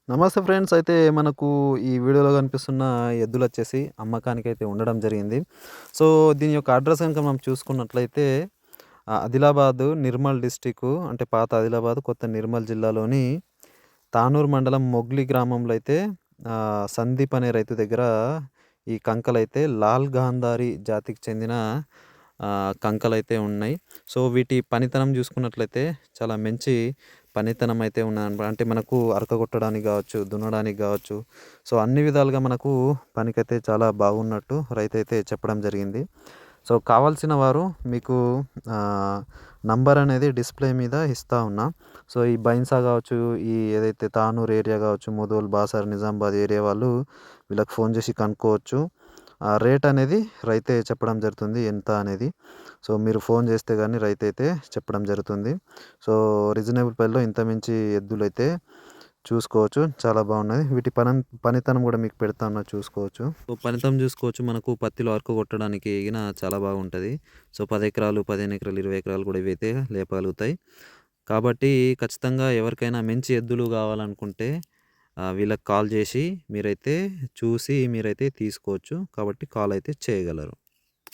నమస్తే ఫ్రెండ్స్. అయితే మనకు ఈ వీడియోలో కనిపిస్తున్న ఎద్దులొచ్చేసి అమ్మకానికైతే ఉండడం జరిగింది. సో, దీని యొక్క అడ్రెస్ గనుక మనం చూసుకున్నట్లయితే ఆదిలాబాదు, నిర్మల్ డిస్ట్రిక్కు అంటే పాత ఆదిలాబాద్, కొత్త నిర్మల్ జిల్లాలోని తానూరు మండలం మొగ్లి గ్రామంలో అయితే సందీప్ అనే రైతు దగ్గర ఈ కంకలైతే లాల్ గాంధారి జాతికి చెందిన కంకలైతే ఉన్నాయి. సో, వీటి పనితనం చూసుకున్నట్లయితే చాలా మంచి పనితనం అయితే ఉన్నదనమాట. అంటే మనకు అరక కొట్టడానికి గావచ్చు, దున్నడానికి గావచ్చు. సో, అన్ని విధాలుగా మనకు పనికైతే చాలా బాగున్నట్టు రైతైతే చెప్పడం జరిగింది. సో, కావాల్సిన వారు మీకు నంబర్ అనేది డిస్‌ప్లే మీద ఇస్తా ఉన్నా. సో, ఈ బైన్సా గావచ్చు, ఈ ఏదైతే తానూరు ఏరియా గావచ్చు, ముదోల్, బాసర్, నిజామాబాద్ ఏరియా వాళ్ళు వీళ్ళకి ఫోన్ చేసి కనుక్కోవచ్చు. రేట్ అనేది రైతే చెప్పడం జరుగుతుంది ఎంత అనేది. సో, మీరు ఫోన్ చేస్తే గాని రైతైతే చెప్పడం జరుగుతుంది. సో, రీజనబుల్ ప్రైస్‌లో ఇంత మించి ఎద్దులైతే చూసుకోవచ్చు. చాలా బాగున్నది. వీటి పనితనం కూడా మీకు పెడతా ఉన్నా చూసుకోవచ్చు. సో, పనితనం చూసుకోవచ్చు. మనకు పత్తిలో అరకు కొట్టడానికి గిన చాలా బాగుంటది. సో, 10 ఎకరాలు, 15 ఎకరాలు, 20 ఎకరాలు కూడా ఇవైతే లేపగలుగుతాయి. కాబట్టి ఖచ్చితంగా ఎవరికైనా మంచి ఎద్దులు కావాలనుకుంటే వీళ్ళకి కాల్ చేసి మీరైతే చూసి మీరైతే తీసుకోవచ్చు. కాబట్టి కాల్ అయితే చేయగలరు.